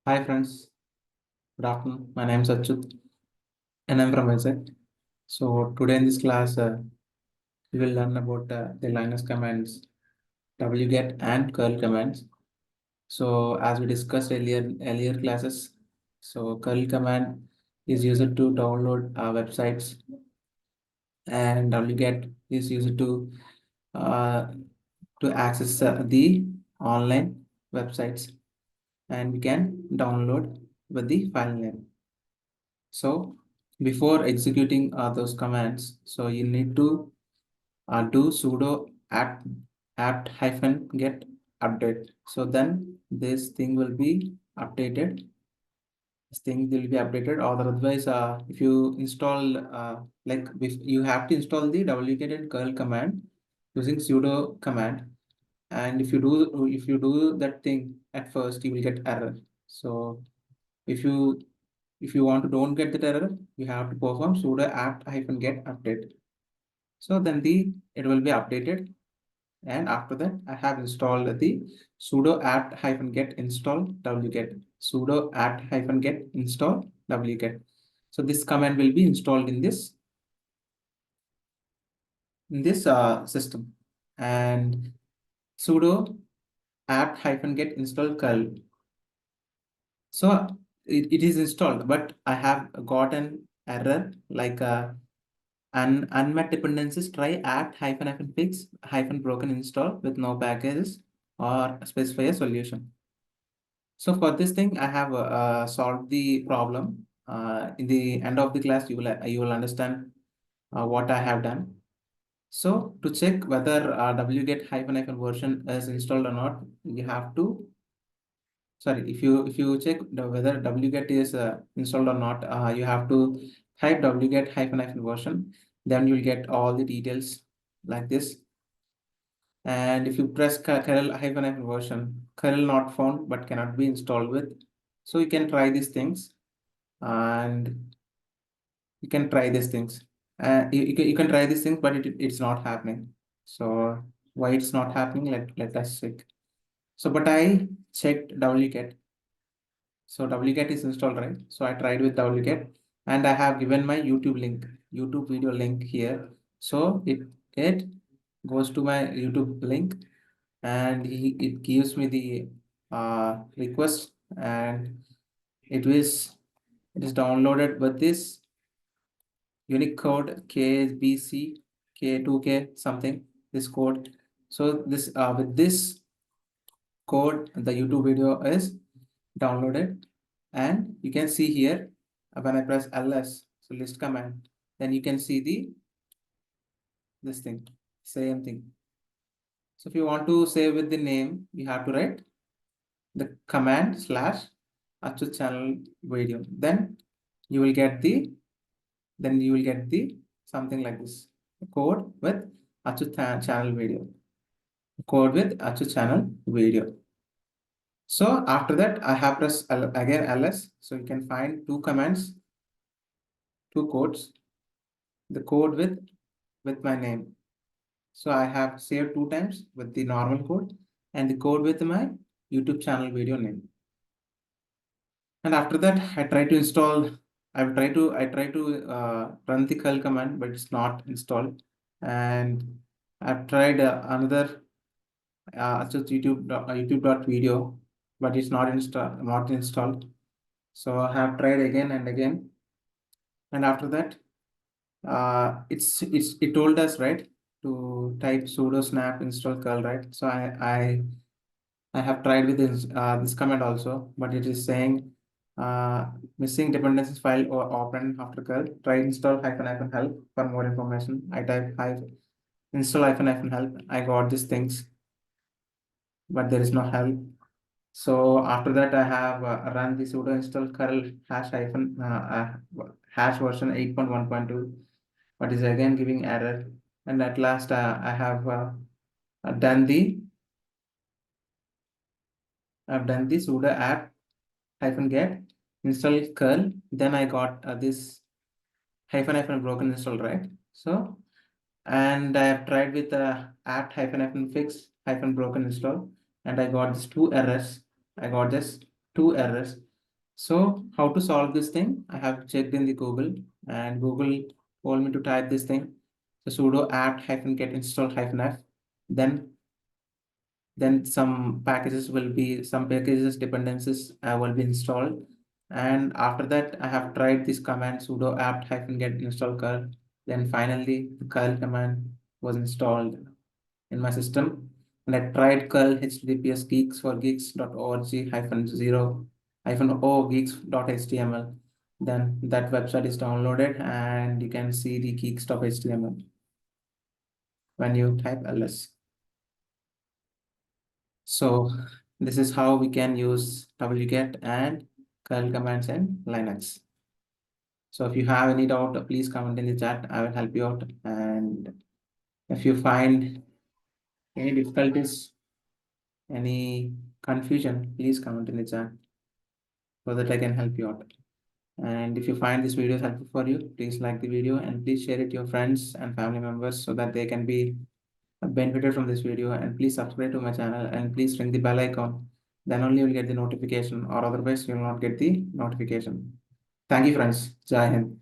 Hi friends, good afternoon. My name is Achyut and I'm from wget. So today in this class, we will learn about the Linux commands, wget and curl commands. So as we discussed earlier classes, so curl command is used to download websites, and wget is used uh, to access the online websites, and we can download with the file name. So before executing those commands, so you need to do sudo apt hyphen get update. So then this thing will be updated. This thing will be updated, or otherwise, if you install if you have to install the wget and curl command using sudo command, and if you do that thing at first, you will get error. So if you if you want to don't get that error, you have to perform sudo apt hyphen get update. So then it will be updated. And after that, I have installed the sudo apt hyphen get install wget. Sudo apt hyphen get install wget. So this command will be installed in this system. And sudo apt hyphen get install curl. So it is installed, but I have got an error like unmet dependencies. Try apt hyphen hyphen fix hyphen broken install with no packages or specify a solution. So for this thing, I have solved the problem. In the end of the class, you will understand what I have done. So to check whether wget hyphen hyphen version is installed or not, you have to sorry, if you check whether wget is installed or not, you have to type wget hyphen hyphen version. Then you'll get all the details like this. And if you press kernel hyphen hyphen version, kernel not found but cannot be installed with. So you can try these things, and you can try these things. You can try these things, but it's not happening. So why it's not happening? Let us check. So but I checked wget. So wget is installed, right? So I tried with wget, and I have given my YouTube video link here. So it goes to my YouTube link, and it gives me the request, and it is downloaded with this unique code KBC K2K something, this code. So this with this code, the YouTube video is downloaded, and you can see here when I press ls, so list command, then you can see this thing, same thing. So if you want to save with the name, you have to write the command slash Achyut channel video. You will get the then you will get the something like this code with Achyut channel video. Code with Achyut channel video. So after that, I have pressed again ls. So you can find two commands, two codes. The code with my name. So I have saved two times with the normal code and the code with my YouTube channel video name. And after that, I try to install. I try to run the curl command, but it's not installed. And I've tried another just YouTube.video, but it's not installed. So I have tried again and again. And after that, it told us, right, to type sudo snap install curl, right? So I have tried with this command also, but it is saying missing dependencies file or operand after curl. Try install hyphen hyphen help for more information. I type install hyphen hyphen help. I got these things, but there is no help. So after that, I have run the sudo install curl hash hyphen hash version 8.1.2, but is again giving error. And at last, I have done the I've done the sudo apt hyphen get install curl. Then I got this hyphen hyphen broken install, right? So and I have tried with apt hyphen hyphen fix hyphen broken install, and I got these two errors. I got this two errors. So how to solve this thing? I have checked in the Google, and Google told me to type this thing. So sudo apt hyphen get install hyphen f. Then some packages dependencies will be installed. And after that, I have tried this command sudo apt hyphen get install curl. Then finally the curl command was installed in my system. And I tried curl https geeks for geeks.org hyphen 0 hyphen o geeks.html. Then that website is downloaded and you can see the geeks.html when you type ls. So this is how we can use wget and curl commands in Linux. So if you have any doubt, please comment in the chat. I will help you out. And if you find any difficulties, any confusion, please comment in the chat so that I can help you out. And if you find this video helpful for you, please like the video and please share it to your friends and family members so that they can be benefited from this video. And please subscribe to my channel and please ring the bell icon. Then only you'll get the notification, or otherwise you will not get the notification. Thank you, friends. Jai Hind.